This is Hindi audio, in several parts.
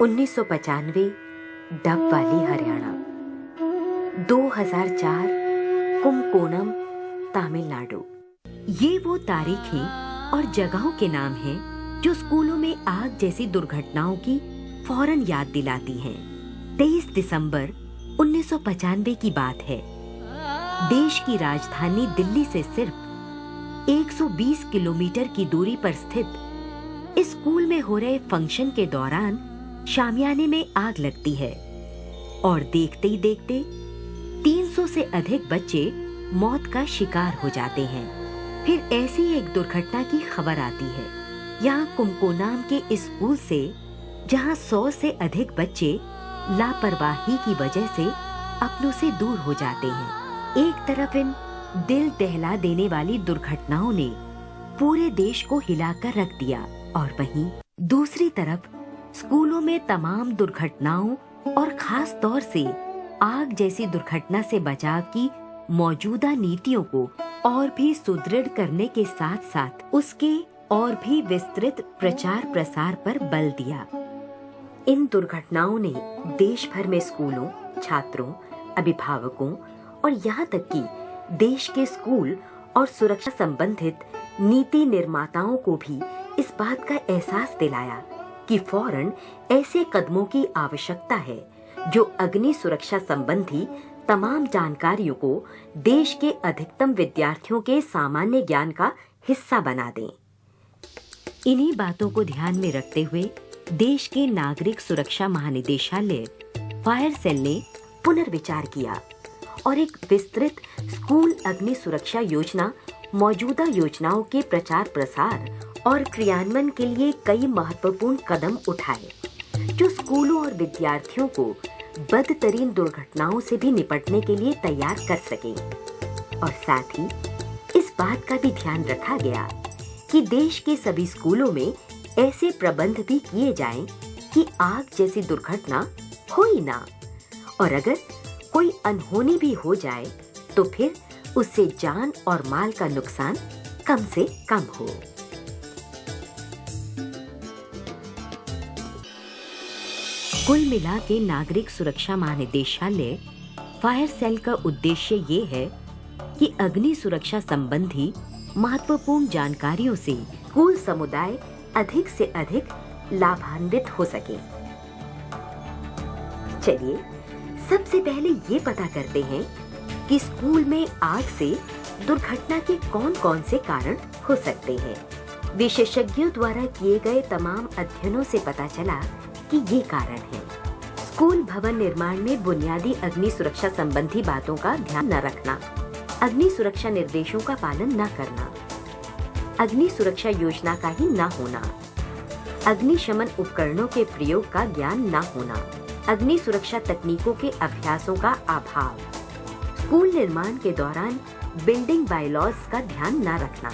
1995 डब वाली हरियाणा, 2004 कुंभकोणम तमिलनाडु। ये वो तारीखें और जगहों के नाम हैं जो स्कूलों में आग जैसी दुर्घटनाओं की फौरन याद दिलाती हैं। 23 दिसंबर 1995 की बात है। देश की राजधानी दिल्ली से सिर्फ 120 किलोमीटर की दूरी पर स्थित इस स्कूल में हो रहे फंक्शन के दौरान शामियाने में आग लगती है और देखते ही देखते 300 से अधिक बच्चे मौत का शिकार हो जाते हैं। फिर ऐसी एक दुर्घटना की खबर आती है। यहाँ कुंभकोणम के इस स्कूल से जहाँ 100 से अधिक बच्चे लापरवाही की वजह से अपनों से दूर हो जाते हैं। एक तरफ इन दिल दहला देने वाली दुर्घटनाओं ने पूरे देश को हिलाकर रख दिया और वहीं दूसरी तरफ स्कूलों में तमाम दुर्घटनाओं और खास तौर से आग जैसी दुर्घटना से बचाव की मौजूदा नीतियों को और भी सुदृढ़ करने के साथ साथ उसके और भी विस्तृत प्रचार प्रसार पर बल दिया। इन दुर्घटनाओं ने देश भर में स्कूलों, छात्रों, अभिभावकों और यहाँ तक कि देश के स्कूल और सुरक्षा संबंधित नीति निर्माताओं को भी इस बात का एहसास दिलाया कि फौरन ऐसे कदमों की आवश्यकता है जो अग्नि सुरक्षा संबंधी तमाम जानकारियों को देश के अधिकतम विद्यार्थियों के सामान्य ज्ञान का हिस्सा बना दें। इन्हीं बातों को ध्यान में रखते हुए देश के नागरिक सुरक्षा महानिदेशालय फायर सेल ने पुनर्विचार किया और एक विस्तृत स्कूल अग्नि सुरक्षा योजना मौजूदा योजनाओं के प्रचार प्रसार और क्रियान्वयन के लिए कई महत्वपूर्ण कदम उठाए जो स्कूलों और विद्यार्थियों को बदतरीन दुर्घटनाओं से भी निपटने के लिए तैयार कर सकें। और साथ ही इस बात का भी ध्यान रखा गया कि देश के सभी स्कूलों में ऐसे प्रबंध भी किए जाएं कि आग जैसी दुर्घटना हो ही ना, और अगर कोई अनहोनी भी हो जाए तो फिर उससे जान और माल का नुकसान कम से कम हो। कुल मिला के नागरिक सुरक्षा महानिदेशालय फायर सेल का उद्देश्य ये है कि अग्नि सुरक्षा संबंधी महत्वपूर्ण जानकारियों से स्कूल समुदाय अधिक से अधिक लाभान्वित हो सके। चलिए सबसे पहले ये पता करते हैं कि स्कूल में आग से दुर्घटना के कौन कौन से कारण हो सकते हैं। विशेषज्ञों द्वारा किए गए तमाम अध्ययनों से पता चला कि ये कारण हैं। स्कूल भवन निर्माण में बुनियादी अग्नि सुरक्षा संबंधी बातों का ध्यान न रखना, अग्नि सुरक्षा निर्देशों का पालन न करना, अग्नि सुरक्षा योजना का ही न होना, अग्निशमन उपकरणों के प्रयोग का ज्ञान न होना, अग्नि सुरक्षा तकनीकों के अभ्यासों का अभाव, स्कूल निर्माण के दौरान बिल्डिंग बायलॉज का ध्यान न रखना,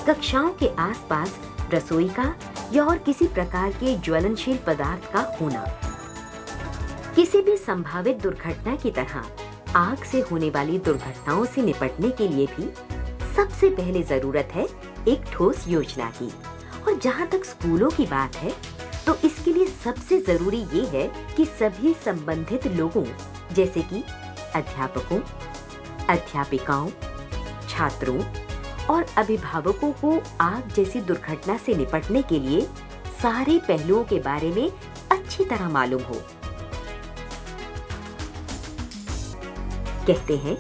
कक्षाओं के आसपास रसोई का या और किसी प्रकार के ज्वलनशील पदार्थ का होना। किसी भी संभावित दुर्घटना की तरह आग से होने वाली दुर्घटनाओं से निपटने के लिए भी सबसे पहले जरूरत है एक ठोस योजना की। और जहाँ तक स्कूलों की बात है तो इसके लिए सबसे जरूरी ये है कि सभी संबंधित लोगों जैसे कि अध्यापकों, अध्यापिकाओं, छात्रों और अभिभावकों को आग जैसी दुर्घटना से निपटने के लिए सारे पहलुओं के बारे में अच्छी तरह मालूम हो। कहते हैं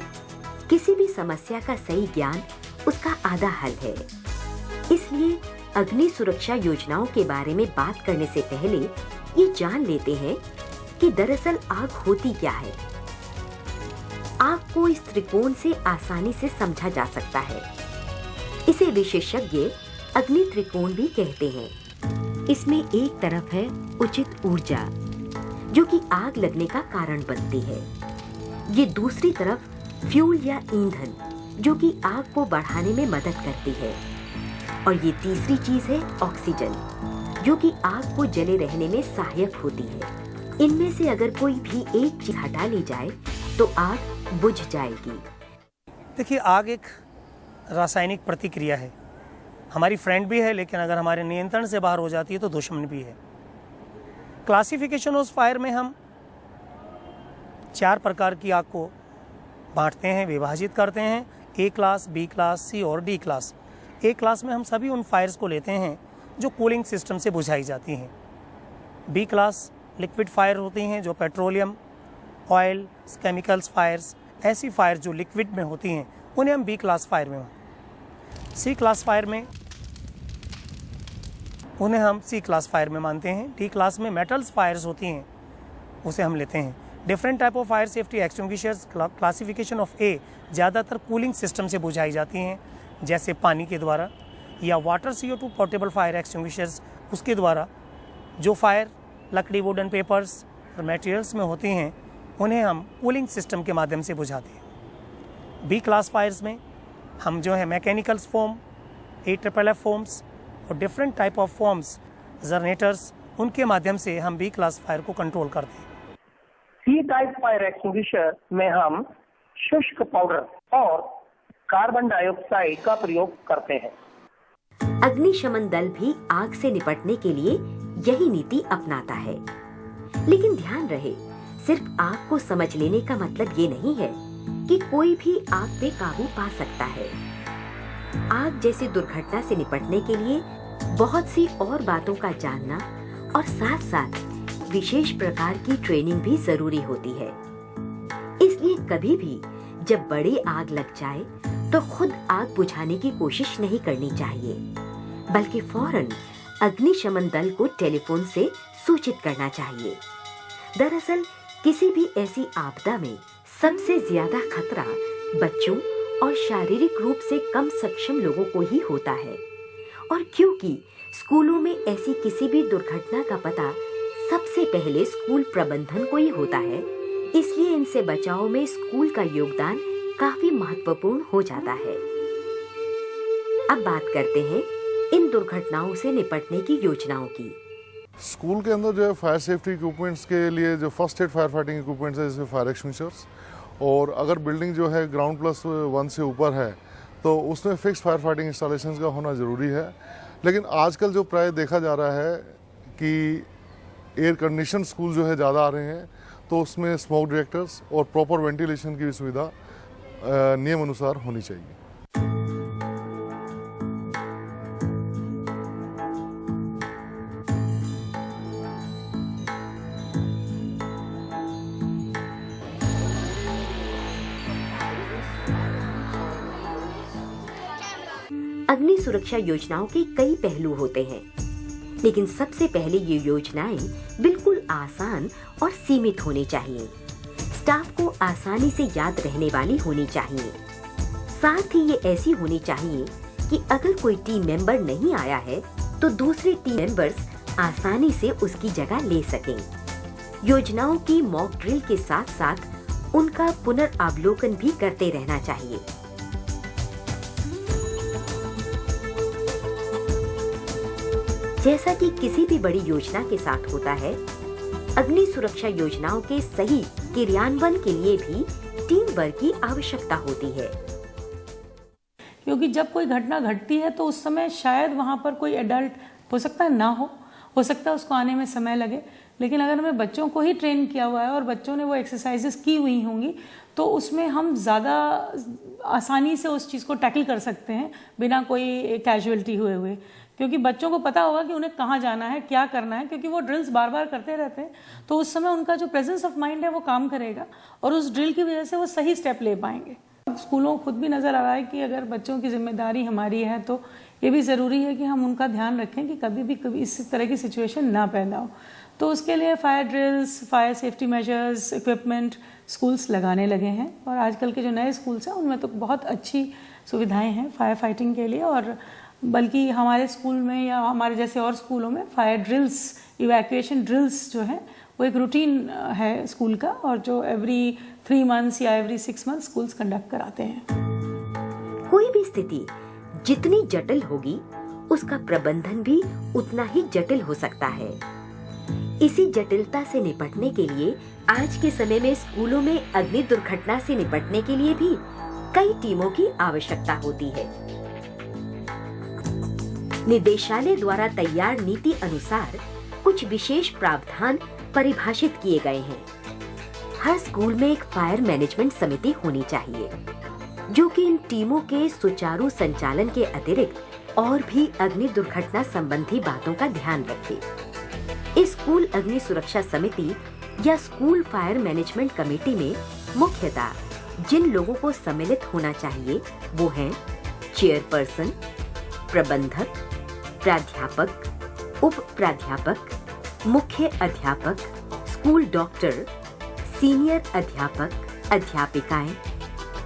किसी भी समस्या का सही ज्ञान उसका आधा हल है। इसलिए अग्नि सुरक्षा योजनाओं के बारे में बात करने से पहले ये जान लेते हैं कि दरअसल आग होती क्या है। आग को इस त्रिकोण से आसानी से समझा जा सकता है। इसे विशेषज्ञ अग्नि त्रिकोण भी कहते हैं। इसमें एक तरफ है उचित ऊर्जा जो कि आग लगने का कारण बनती है। ये दूसरी तरफ फ्यूल या ईंधन जो कि आग को बढ़ाने में मदद करती है। और ये तीसरी चीज है ऑक्सीजन जो कि आग को जले रहने में सहायक होती है। इनमें से अगर कोई भी एक चीज हटा ली जाए तो आग बुझ जाएगी। देखिए, आग एक रासायनिक प्रतिक्रिया है। हमारी फ्रेंड भी है, लेकिन अगर हमारे नियंत्रण से बाहर हो जाती है तो दुश्मन भी है। क्लासिफिकेशन ऑफ फायर में हम 4 प्रकार की आग को बांटते हैं, विभाजित करते हैं। ए क्लास, बी क्लास, सी और डी क्लास। ए क्लास में हम सभी उन फायर्स को लेते हैं जो कूलिंग सिस्टम से बुझाई जाती हैं। बी क्लास लिक्विड फायर होती हैं जो पेट्रोलियम, ऑयल, केमिकल्स फायर्स, ऐसी फायर जो लिक्विड में होती हैं उन्हें हम बी क्लास फायर में, सी क्लास फायर में उन्हें हम सी क्लास फायर में मानते हैं। डी क्लास में मेटल्स फायर्स होती हैं उसे हम लेते हैं। Different type of fire safety extinguishers classification of a ज़्यादातर कूलिंग सिस्टम से बुझाई जाती हैं, जैसे पानी के द्वारा, या water CO2 portable fire extinguishers उसके द्वारा। जो फायर लकड़ी, वुडन, पेपर्स और मटेरियल्स में होती हैं उन्हें हम कूलिंग सिस्टम के माध्यम से बुझाते हैं। बी क्लास फायर्स में हम जो है मैकेनिकल्स फोम, AFFF फोम्स और different type of foams, generators, उनके माध्यम से हम बी क्लास फायर को कंट्रोल करते हैं। सी टाइप फायर एक्सटिंग्विशर में हम शुष्क पाउडर और कार्बन डाइऑक्साइड का प्रयोग करते हैं। अग्निशमन दल भी आग से निपटने के लिए यही नीति अपनाता है। लेकिन ध्यान रहे, सिर्फ आग को समझ लेने का मतलब ये नहीं है कि कोई भी आग पे काबू पा सकता है। आग जैसी दुर्घटना से निपटने के लिए बहुत सी और बातों का जानना और साथ साथ विशेष प्रकार की ट्रेनिंग भी जरूरी होती है। इसलिए कभी भी जब बड़ी आग लग जाए तो खुद आग बुझाने की कोशिश नहीं करनी चाहिए, बल्कि फौरन अग्निशमन दल को टेलीफोन से सूचित करना चाहिए। दरअसल किसी भी ऐसी आपदा में सबसे ज्यादा खतरा बच्चों और शारीरिक रूप से कम सक्षम लोगों को ही होता है। और क्योंकि स्कूलों में ऐसी किसी भी दुर्घटना का पता सबसे पहले स्कूल प्रबंधन को ही होता है, इसलिए इनसे बचाव में स्कूल का योगदान काफी महत्वपूर्ण हो जाता है। अब बात करते हैं इन दुर्घटनाओं से निपटने की योजनाओं की। स्कूल के अंदर जो है फायर सेफ्टी इक्विपमेंट्स के लिए जो first aid fire fighting equipments है, जैसे फायर एक्सटिंग्विशर्स, और अगर बिल्डिंग जो है ग्राउंड+1 से ऊपर है तो उसमें फिक्स फायर फाइटिंग इंस्टॉलेशंस का होना ज़रूरी है। लेकिन आजकल जो प्राय देखा जा रहा है कि एयर कंडीशन स्कूल जो है ज़्यादा आ रहे हैं, तो उसमें स्मोक डिटेक्टर्स और प्रॉपर वेंटिलेशन की भी सुविधा नियम अनुसार होनी चाहिए। अग्नि सुरक्षा योजनाओं के कई पहलू होते हैं, लेकिन सबसे पहले ये योजनाएं बिल्कुल आसान और सीमित होनी चाहिए। स्टाफ को आसानी से याद रहने वाली होनी चाहिए। साथ ही ये ऐसी होनी चाहिए कि अगर कोई टीम मेंबर नहीं आया है तो दूसरे टीम मेंबर्स आसानी से उसकी जगह ले सकें। योजनाओं की मॉक ड्रिल के साथ साथ उनका पुनर्अवलोकन भी करते रहना चाहिए। जैसा कि किसी भी बड़ी योजना के साथ होता है, अग्नि सुरक्षा योजनाओं के सही क्रियान्वयन के लिए भी टीम वर्क की आवश्यकता होती है। क्योंकि जब कोई घटना घटती है तो उस समय शायद वहाँ पर कोई एडल्ट हो सकता है ना हो सकता है उसको आने में समय लगे, लेकिन अगर हमें बच्चों को ही ट्रेन किया हुआ है और बच्चों ने वो एक्सरसाइजेस की हुई होंगी तो उसमें हम ज़्यादा आसानी से उस चीज़ को टैकल कर सकते हैं बिना कोई कैजुअलिटी हुए, क्योंकि बच्चों को पता होगा कि उन्हें कहाँ जाना है, क्या करना है, क्योंकि वो ड्रिल्स बार बार करते रहते हैं। तो उस समय उनका जो प्रेजेंस ऑफ माइंड है वो काम करेगा और उस ड्रिल की वजह से वो सही स्टेप ले पाएंगे। स्कूलों को खुद भी नज़र आ रहा है कि अगर बच्चों की जिम्मेदारी हमारी है तो ये भी ज़रूरी है कि हम उनका ध्यान रखें कि कभी इस तरह की सिचुएशन ना पैदा हो। तो उसके लिए fire drills, fire safety measures, equipment schools लगाने लगे हैं और आजकल के जो नए स्कूल्स हैं उनमें तो बहुत अच्छी सुविधाएं हैं फायर फाइटिंग के लिए। और बल्कि हमारे स्कूल में या हमारे जैसे और स्कूलों में फायर ड्रिल्स, इवैक्यूएशन ड्रिल्स जो है वो एक रूटीन है स्कूल का, और जो एवरी 3 मंथ्स या एवरी 6 मंथ्स स्कूल्स कंडक्ट कराते हैं। कोई भी स्थिति जितनी जटिल होगी उसका प्रबंधन भी उतना ही जटिल हो सकता है। इसी जटिलता से निपटने के लिए आज के समय में स्कूलों में अग्नि दुर्घटना से निपटने के लिए भी कई टीमों की आवश्यकता होती है। निदेशालय द्वारा तैयार नीति अनुसार कुछ कुछ विशेष प्रावधान परिभाषित किए गए हैं। हर स्कूल में एक फायर मैनेजमेंट समिति होनी चाहिए, जो कि इन टीमों के सुचारू संचालन के अतिरिक्त और भी अग्नि दुर्घटना संबंधी बातों का ध्यान रखे। इस स्कूल अग्नि सुरक्षा समिति या स्कूल फायर मैनेजमेंट कमेटी में मुख्यतः जिन लोगों को सम्मिलित होना चाहिए वो हैं चेयरपर्सन, प्रबंधक, प्राध्यापक, उप प्राध्यापक, मुख्य अध्यापक, स्कूल डॉक्टर, सीनियर अध्यापक, अध्यापिकाएं,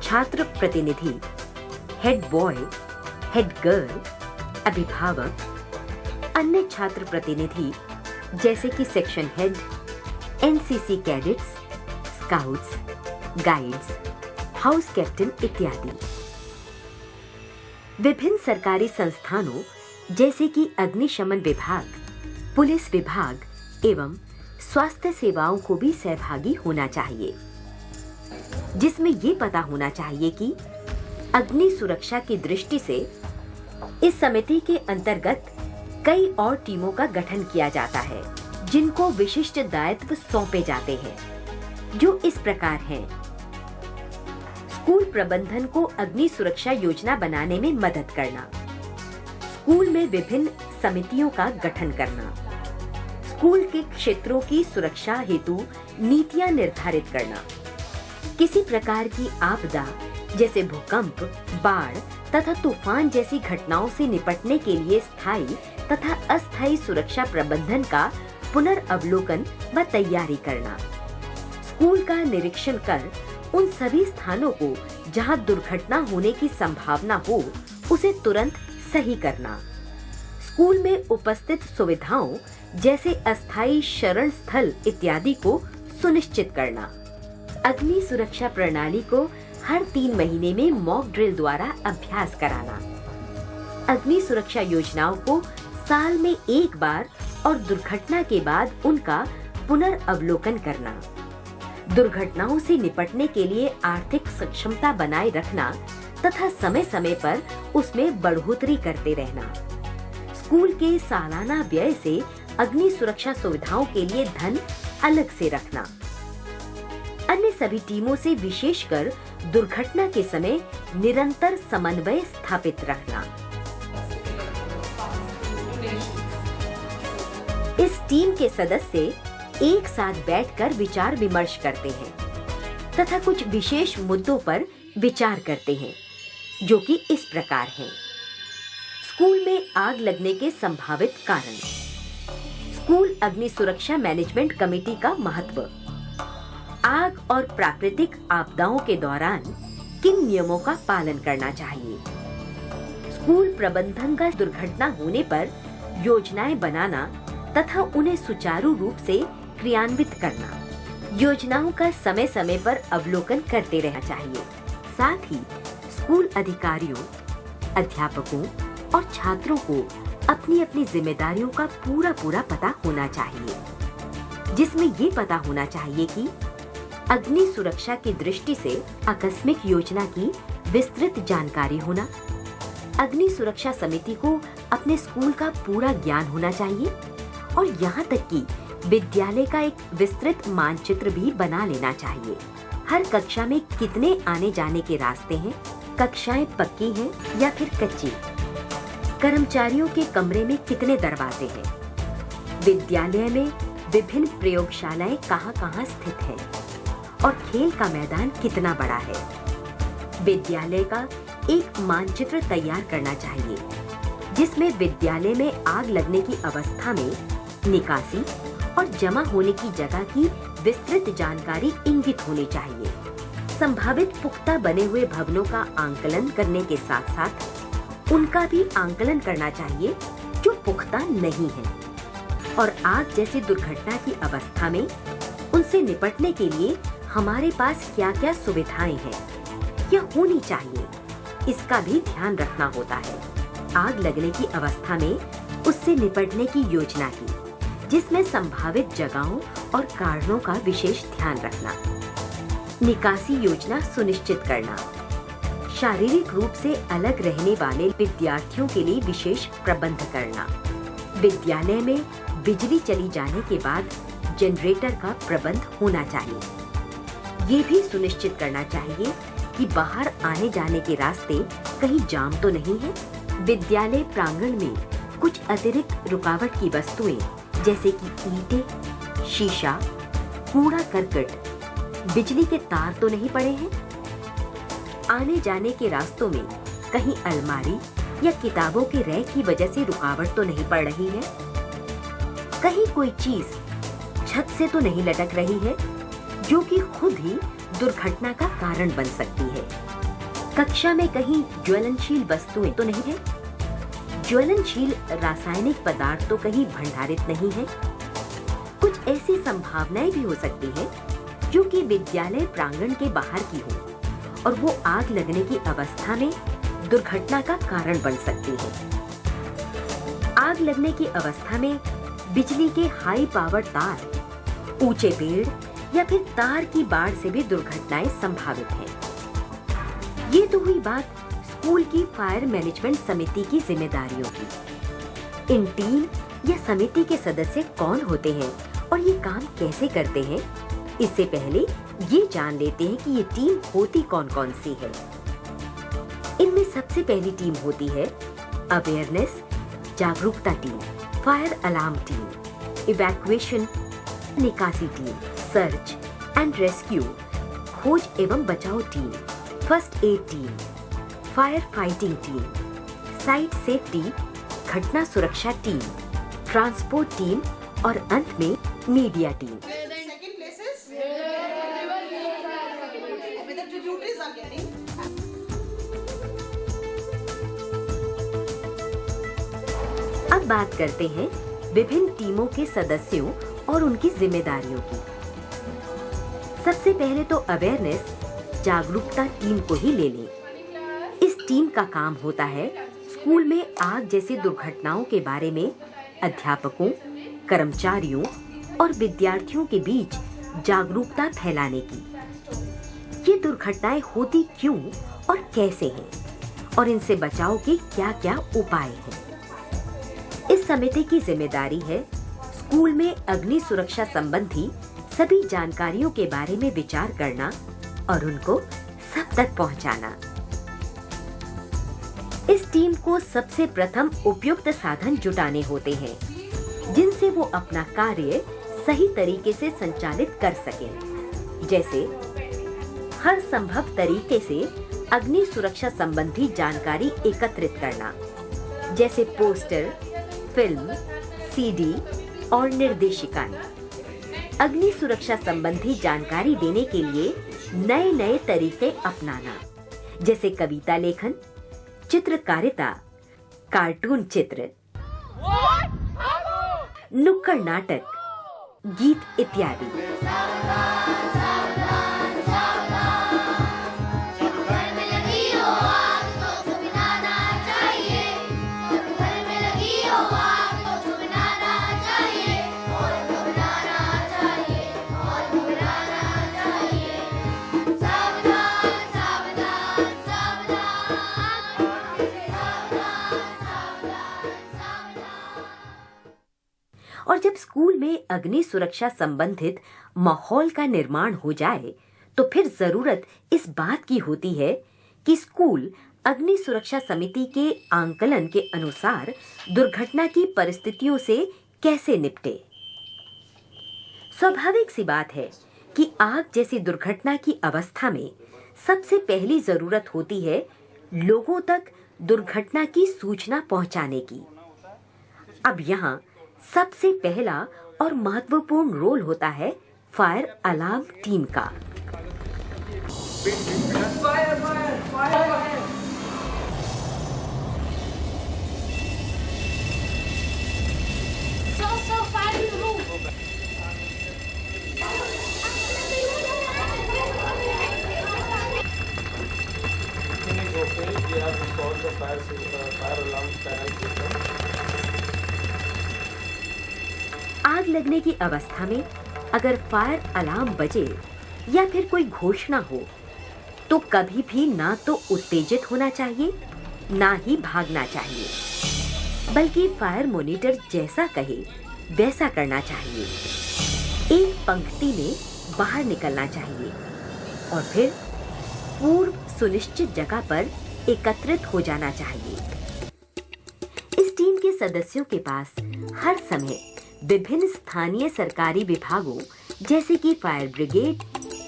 छात्र प्रतिनिधि, हेड बॉय, हेड गर्ल, अभिभावक, अन्य छात्र प्रतिनिधि जैसे कि section head, NCC cadets, scouts, guides, house captain इत्यादि। विभिन्न सरकारी संस्थानों जैसे कि अग्निशमन विभाग, पुलिस विभाग एवं स्वास्थ्य सेवाओं को भी सहभागी होना चाहिए, जिसमें ये पता होना चाहिए कि अग्नि सुरक्षा की दृष्टि से इस समिति के अंतर्गत कई और टीमों का गठन किया जाता है, जिनको विशिष्ट दायित्व सौंपे जाते हैं, जो इस प्रकार हैं। स्कूल प्रबंधन को अग्नि सुरक्षा योजना बनाने में मदद करना, स्कूल में विभिन्न समितियों का गठन करना, स्कूल के क्षेत्रों की सुरक्षा हेतु नीतियां निर्धारित करना, किसी प्रकार की आपदा जैसे भूकंप, बाढ़ तथा तूफान जैसी घटनाओं से निपटने के लिए स्थायी तथा अस्थायी सुरक्षा प्रबंधन का पुनर्अवलोकन व तैयारी करना, स्कूल का निरीक्षण कर उन सभी स्थानों को जहां दुर्घटना होने की संभावना हो उसे तुरंत सही करना, स्कूल में उपस्थित सुविधाओं जैसे अस्थायी शरण स्थल इत्यादि को सुनिश्चित करना, अग्नि सुरक्षा प्रणाली को हर 3 महीने में मॉक ड्रिल द्वारा अभ्यास कराना, अग्नि सुरक्षा योजनाओं को साल में एक बार और दुर्घटना के बाद उनका पुनर्अवलोकन करना, दुर्घटनाओं से निपटने के लिए आर्थिक सक्षमता बनाए रखना तथा समय समय पर उसमें बढ़ोतरी करते रहना, स्कूल के सालाना व्यय से अग्नि सुरक्षा सुविधाओं के लिए धन अलग से रखना, अन्य सभी टीमों से विशेषकर दुर्घटना के समय निरंतर समन्वय स्थापित रखना। इस टीम के सदस्य एक साथ बैठकर विचार विमर्श करते हैं तथा कुछ विशेष मुद्दों पर विचार करते हैं, जो कि इस प्रकार हैं। स्कूल में आग लगने के संभावित कारण, स्कूल अग्नि सुरक्षा मैनेजमेंट कमेटी का महत्व, आग और प्राकृतिक आपदाओं के दौरान किन नियमों का पालन करना चाहिए, स्कूल प्रबंधन का दुर्घटना होने पर योजनाएं बनाना तथा उन्हें सुचारू रूप से क्रियान्वित करना, योजनाओं का समय समय पर अवलोकन करते रहना चाहिए। साथ ही स्कूल अधिकारियों, अध्यापकों और छात्रों को अपनी अपनी जिम्मेदारियों का पूरा पता होना चाहिए, जिसमें ये पता होना चाहिए कि अग्नि सुरक्षा की दृष्टि से आकस्मिक योजना की विस्तृत जानकारी होना, अग्नि सुरक्षा समिति को अपने स्कूल का पूरा ज्ञान होना चाहिए और यहाँ तक कि विद्यालय का एक विस्तृत मानचित्र भी बना लेना चाहिए। हर कक्षा में कितने आने जाने के रास्ते हैं, कक्षाएं पक्की हैं या फिर कच्ची, कर्मचारियों के कमरे में कितने दरवाजे हैं, विद्यालय में विभिन्न प्रयोगशालाएं कहाँ स्थित हैं और खेल का मैदान कितना बड़ा है। विद्यालय का एक मानचित्र तैयार करना चाहिए, जिसमें विद्यालय में आग लगने की अवस्था में निकासी और जमा होने की जगह की विस्तृत जानकारी इंगित होनी चाहिए। संभावित पुख्ता बने हुए भवनों का आंकलन करने के साथ साथ उनका भी आंकलन करना चाहिए जो पुख्ता नहीं है, और आग जैसी दुर्घटना की अवस्था में उनसे निपटने के लिए हमारे पास क्या क्या सुविधाएं हैं या होनी चाहिए, इसका भी ध्यान रखना होता है। आग लगने की अवस्था में उससे निपटने की योजना की, जिसमें संभावित जगहों और कारणों का विशेष ध्यान रखना, निकासी योजना सुनिश्चित करना, शारीरिक रूप से अलग रहने वाले विद्यार्थियों के लिए विशेष प्रबंध करना, विद्यालय में बिजली चली जाने के बाद जनरेटर का प्रबंध होना चाहिए। ये भी सुनिश्चित करना चाहिए कि बाहर आने जाने के रास्ते कहीं जाम तो नहीं है। विद्यालय प्रांगण में कुछ अतिरिक्त रुकावट की वस्तुएं जैसे कि ईंटें, शीशा, कूड़ा करकट, बिजली के तार तो नहीं पड़े हैं। आने जाने के रास्तों में कहीं अलमारी या किताबों के रैक की वजह से रुकावट तो नहीं पड़ रही है। कहीं कोई चीज छत से तो नहीं लटक रही है जो कि खुद ही दुर्घटना का कारण बन सकती है। कक्षा में कहीं ज्वलनशील वस्तुएं तो नहीं है। ज्वलनशील रासायनिक पदार्थ तो कहीं भंडारित नहीं है। कुछ ऐसी संभावनाएं भी हो सकती हैं जो कि विद्यालय प्रांगण के बाहर की हो और वो आग लगने की अवस्था में दुर्घटना का कारण बन सकती है। आग लगने की अवस्था में बिजली के हाई पावर तार, ऊंचे पेड़ या फिर तार की बाढ़ से भी दुर्घटनाएं संभावित हैं। ये तो हुई बात स्कूल की फायर मैनेजमेंट समिति की जिम्मेदारियों की। इन टीम या समिति के सदस्य कौन होते हैं और ये काम कैसे करते हैं, इससे पहले ये जान लेते हैं कि ये टीम होती कौन कौन सी है। इनमें सबसे पहली टीम होती है अवेयरनेस जागरूकता team, fire alarm team, evacuation निकासी टीम, सर्च एंड रेस्क्यू खोज एवं बचाव team, first aid team, fire fighting team, site safety घटना सुरक्षा टीम, ट्रांसपोर्ट टीम और अंत में मीडिया टीम। अब बात करते हैं विभिन्न टीमों के सदस्यों और उनकी जिम्मेदारियों की। सबसे पहले तो अवेयरनेस जागरूकता टीम को ही ले लें। इस टीम का काम होता है स्कूल में आग जैसी दुर्घटनाओं के बारे में अध्यापकों, कर्मचारियों और विद्यार्थियों के बीच जागरूकता फैलाने की। ये दुर्घटनाएं होती क्यों और कैसे हैं और इनसे बचाव के क्या-क्या उपाय हैं। इस समिति की जिम्मेदारी है स्कूल में अग्नि सुरक्षा संबंधी सभी जानकारियों के बारे में विचार करना और उनको सब तक पहुंचाना। इस टीम को सबसे प्रथम उपयुक्त साधन जुटाने होते हैं जिनसे वो अपना कार्य सही तरीके से संचालित कर सकें। जैसे हर संभव तरीके से अग्नि सुरक्षा संबंधी जानकारी एकत्रित करना, जैसे पोस्टर, फिल्म, सीडी और निर्देशिकाएं। अग्नि सुरक्षा संबंधी जानकारी देने के लिए नए नए तरीके अपनाना, जैसे कविता लेखन, चित्रकारिता, कार्टून चित्र, नुक्कड़ नाटक, गीत इत्यादि। और जब स्कूल में अग्नि सुरक्षा संबंधित माहौल का निर्माण हो जाए तो फिर जरूरत इस बात की होती है कि स्कूल अग्नि सुरक्षा समिति के आंकलन के अनुसार दुर्घटना की परिस्थितियों से कैसे निपटे। स्वाभाविक सी बात है कि आग जैसी दुर्घटना की अवस्था में सबसे पहली जरूरत होती है लोगों तक दुर्घटना की सूचना पहुंचाने की। अब यहाँ सबसे पहला और महत्वपूर्ण रोल होता है फायर अलार्म टीम का। आग लगने की अवस्था में अगर फायर अलार्म बजे या फिर कोई घोषणा हो तो कभी भी ना तो उत्तेजित होना चाहिए ना ही भागना चाहिए, बल्कि फायर मॉनिटर जैसा कहे वैसा करना चाहिए। एक पंक्ति में बाहर निकलना चाहिए और फिर पूर्व सुनिश्चित जगह पर एकत्रित हो जाना चाहिए। इस टीम के सदस्यों के पास हर समय विभिन्न स्थानीय सरकारी विभागों जैसे कि फायर ब्रिगेड,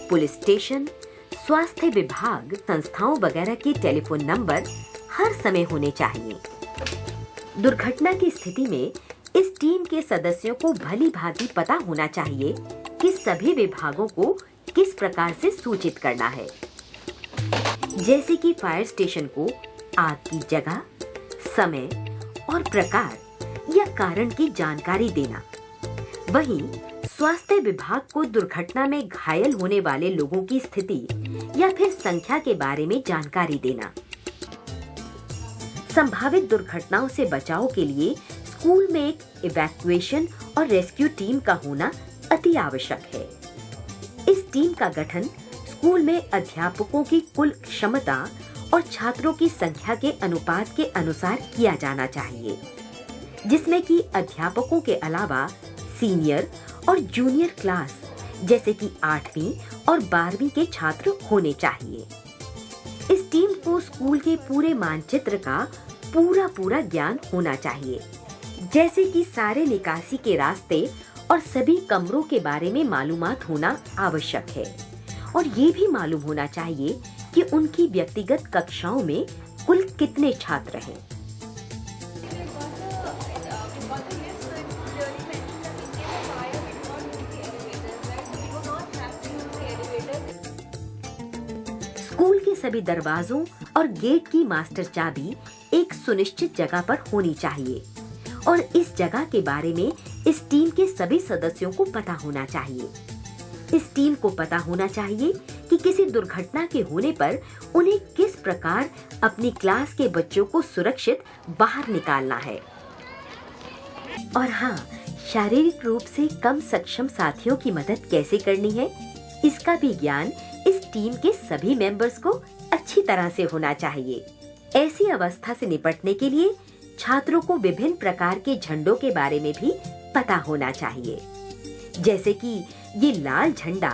पुलिस स्टेशन, स्वास्थ्य विभाग, संस्थाओं वगैरह के टेलीफोन नंबर हर समय होने चाहिए। दुर्घटना की स्थिति में इस टीम के सदस्यों को भली भांति पता होना चाहिए कि सभी विभागों को किस प्रकार से सूचित करना है, जैसे कि फायर स्टेशन को आग की जगह, समय और प्रकार या कारण की जानकारी देना। वहीं स्वास्थ्य विभाग को दुर्घटना में घायल होने वाले लोगों की स्थिति या फिर संख्या के बारे में जानकारी देना। संभावित दुर्घटनाओं से बचाव के लिए स्कूल में एक इवैक्यूएशन और रेस्क्यू टीम का होना अति आवश्यक है। इस टीम का गठन स्कूल में अध्यापकों की कुल क्षमता और छात्रों की संख्या के अनुपात के अनुसार किया जाना चाहिए, जिसमें कि अध्यापकों के अलावा सीनियर और जूनियर क्लास जैसे कि 8वीं और 12वीं के छात्र होने चाहिए। इस टीम को स्कूल के पूरे मानचित्र का पूरा ज्ञान होना चाहिए, जैसे कि सारे निकासी के रास्ते और सभी कमरों के बारे में मालूमात होना आवश्यक है और ये भी मालूम होना चाहिए कि उनकी व्यक्तिगत कक्षाओं में कुल कितने छात्र हैं। स्कूल के सभी दरवाजों और गेट की मास्टर चाबी एक सुनिश्चित जगह पर होनी चाहिए और इस जगह के बारे में इस टीम के सभी सदस्यों को पता होना चाहिए। इस टीम को पता होना चाहिए कि किसी दुर्घटना के होने पर उन्हें किस प्रकार अपनी क्लास के बच्चों को सुरक्षित बाहर निकालना है। और हाँ, शारीरिक रूप से कम सक्षम साथियों की मदद कैसे करनी है, इसका भी ज्ञान इस टीम के सभी मेंबर्स को अच्छी तरह से होना चाहिए। ऐसी अवस्था से निपटने के लिए छात्रों को विभिन्न प्रकार के झंडों के बारे में भी पता होना चाहिए, जैसे कि ये लाल झंडा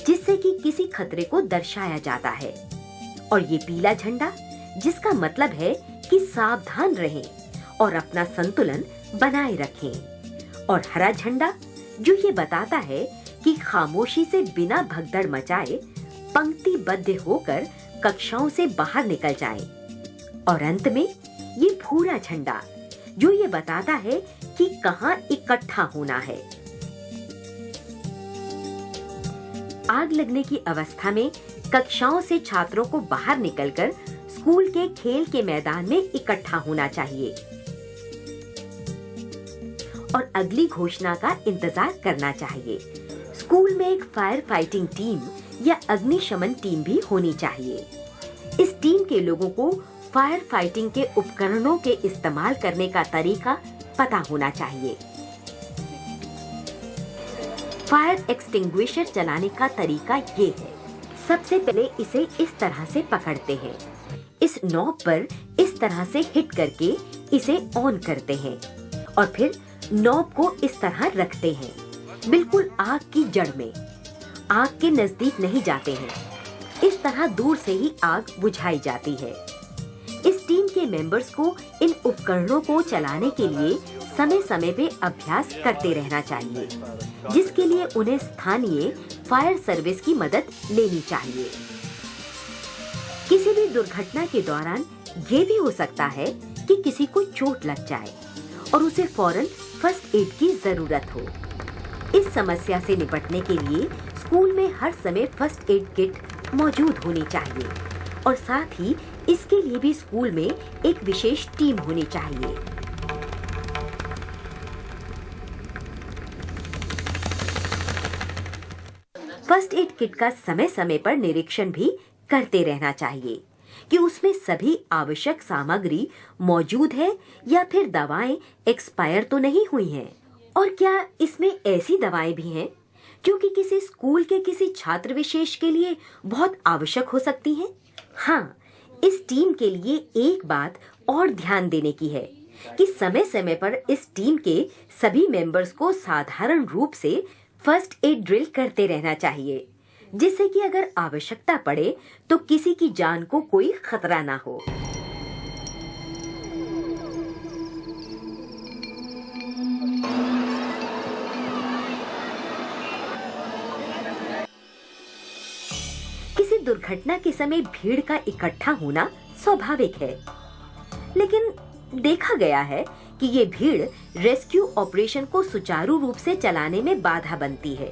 जिससे कि किसी खतरे को दर्शाया जाता है, और ये पीला झंडा जिसका मतलब है कि सावधान रहें और अपना संतुलन बनाए रखें, और हरा झंडा जो ये बताता है कि खामोशी से बिना भगदड़ मचाए पंक्तिबद्ध होकर कक्षाओं से बाहर निकल जाएं, और अंत में ये भूरा झंडा जो ये बताता है कि कहाँ इकट्ठा होना है। आग लगने की अवस्था में कक्षाओं से छात्रों को बाहर निकलकर स्कूल के खेल के मैदान में इकट्ठा होना चाहिए और अगली घोषणा का इंतजार करना चाहिए। स्कूल में एक फायर फाइटिंग टीम या अग्निशमन टीम भी होनी चाहिए। इस टीम के लोगों को फायर फाइटिंग के उपकरणों के इस्तेमाल करने का तरीका पता होना चाहिए। फायर एक्सटिंग्विशर चलाने का तरीका ये है, सबसे पहले इसे इस तरह से पकड़ते हैं, इस नॉब पर इस तरह से हिट करके इसे ऑन करते हैं और फिर नॉब को इस तरह रखते हैं, बिल्कुल आग की जड़ में। आग के नजदीक नहीं जाते हैं, इस तरह दूर से ही आग बुझाई जाती है। इस टीम के मेंबर्स को इन उपकरणों को चलाने के लिए समय समय पे अभ्यास करते रहना चाहिए, जिसके लिए उन्हें स्थानीय फायर सर्विस की मदद लेनी चाहिए। किसी भी दुर्घटना के दौरान ये भी हो सकता है कि किसी को चोट लग जाए और उसे फौरन फर्स्ट एड की जरूरत हो। इस समस्या से निपटने के लिए स्कूल में हर समय फर्स्ट एड किट मौजूद होनी चाहिए और साथ ही इसके लिए भी स्कूल में एक विशेष टीम होनी चाहिए। फर्स्ट एड किट का समय समय पर निरीक्षण भी करते रहना चाहिए कि उसमें सभी आवश्यक सामग्री मौजूद है या फिर दवाएं एक्सपायर तो नहीं हुई हैं, और क्या इसमें ऐसी दवाएं भी हैं जो कि किसी स्कूल के किसी छात्र विशेष के लिए बहुत आवश्यक हो सकती हैं। हाँ, इस टीम के लिए एक बात और ध्यान देने की है कि समय समय पर इस टीम के सभी मेंबर्स को साधारण रूप से फर्स्ट एड ड्रिल करते रहना चाहिए, जिससे कि अगर आवश्यकता पड़े तो किसी की जान को कोई खतरा ना हो। किसी दुर्घटना के समय भीड़ का इकट्ठा होना स्वाभाविक है, लेकिन देखा गया है कि ये भीड़ रेस्क्यू ऑपरेशन को सुचारू रूप से चलाने में बाधा बनती है।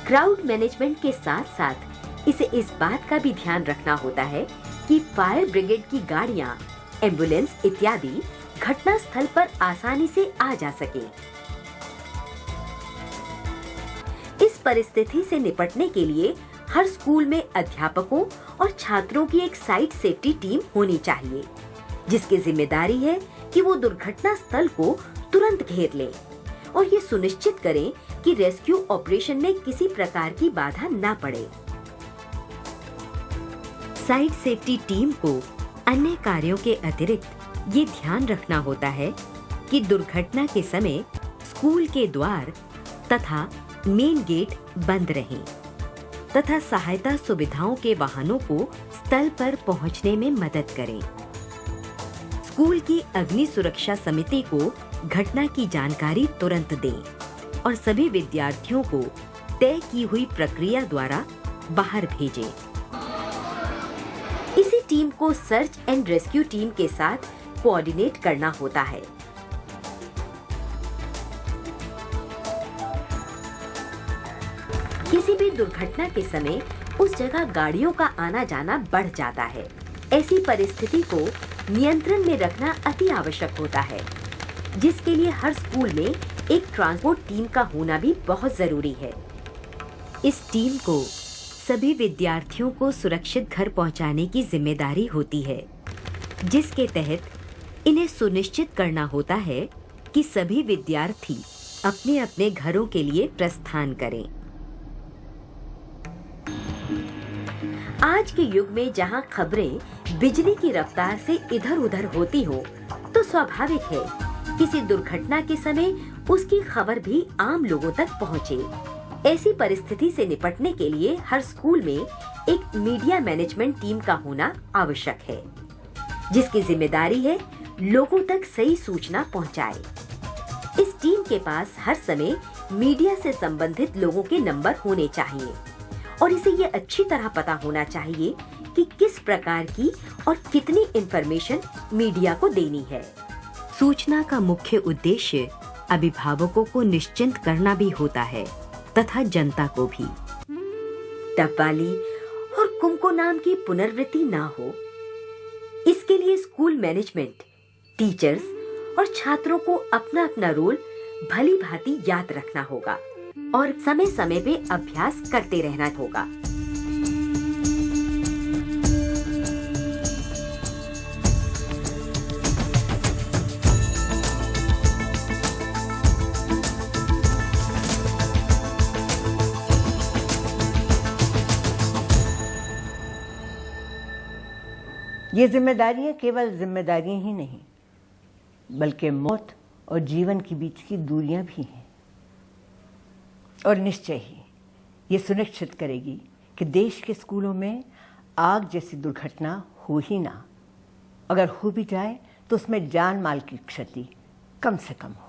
क्राउड मैनेजमेंट के साथ साथ इसे इस बात का भी ध्यान रखना होता है कि फायर ब्रिगेड की गाड़ियां, एम्बुलेंस इत्यादि घटना स्थल पर आसानी से आ जा सके। इस परिस्थिति से निपटने के लिए हर स्कूल में अध्यापकों और छात्रों की एक साइट सेफ्टी टीम होनी चाहिए, जिसकी जिम्मेदारी है कि वो दुर्घटना स्थल को तुरंत घेर लें और ये सुनिश्चित करें कि रेस्क्यू ऑपरेशन में किसी प्रकार की बाधा ना पड़े। साइट सेफ्टी टीम को अन्य कार्यों के अतिरिक्त ये ध्यान रखना होता है कि दुर्घटना के समय स्कूल के द्वार तथा मेन गेट बंद रहें तथा सहायता सुविधाओं के वाहनों को स्थल पर पहुंचने में मदद करें। स्कूल की अग्नि सुरक्षा समिति को घटना की जानकारी तुरंत दें और सभी विद्यार्थियों को तय की हुई प्रक्रिया द्वारा बाहर भेजें। इसी टीम को सर्च एंड रेस्क्यू टीम के साथ कोऑर्डिनेट करना होता है। किसी भी दुर्घटना के समय उस जगह गाड़ियों का आना जाना बढ़ जाता है। ऐसी परिस्थिति को नियंत्रण में रखना अति आवश्यक होता है, जिसके लिए हर स्कूल में एक ट्रांसपोर्ट टीम का होना भी बहुत जरूरी है। इस टीम को सभी विद्यार्थियों को सुरक्षित घर पहुंचाने की जिम्मेदारी होती है, जिसके तहत इन्हें सुनिश्चित करना होता है कि सभी विद्यार्थी अपने अपने घरों के लिए प्रस्थान करें। आज के युग में जहां खबरें बिजली की रफ्तार से इधर उधर होती हो, तो स्वाभाविक है किसी दुर्घटना के समय उसकी खबर भी आम लोगों तक पहुंचे। ऐसी परिस्थिति से निपटने के लिए हर स्कूल में एक मीडिया मैनेजमेंट टीम का होना आवश्यक है, जिसकी जिम्मेदारी है लोगों तक सही सूचना पहुंचाए। इस टीम के पास हर समय मीडिया से संबंधित लोगों के नंबर होने चाहिए और इसे ये अच्छी तरह पता होना चाहिए कि किस प्रकार की और कितनी इंफॉर्मेशन मीडिया को देनी है। सूचना का मुख्य उद्देश्य अभिभावकों को निश्चिंत करना भी होता है तथा जनता को भी। टप्पाली और कुमको नाम की पुनर्वृत्ति ना हो, इसके लिए स्कूल मैनेजमेंट, टीचर्स और छात्रों को अपना अपना रोल भली भांति याद रखना होगा और समय समय पे अभ्यास करते रहना होगा। ये जिम्मेदारियां केवल जिम्मेदारियां ही नहीं, बल्कि मौत और जीवन के बीच की दूरियां भी हैं। और निश्चय ही ये सुनिश्चित करेगी कि देश के स्कूलों में आग जैसी दुर्घटना हो ही ना, अगर हो भी जाए तो उसमें जान माल की क्षति कम से कम हो।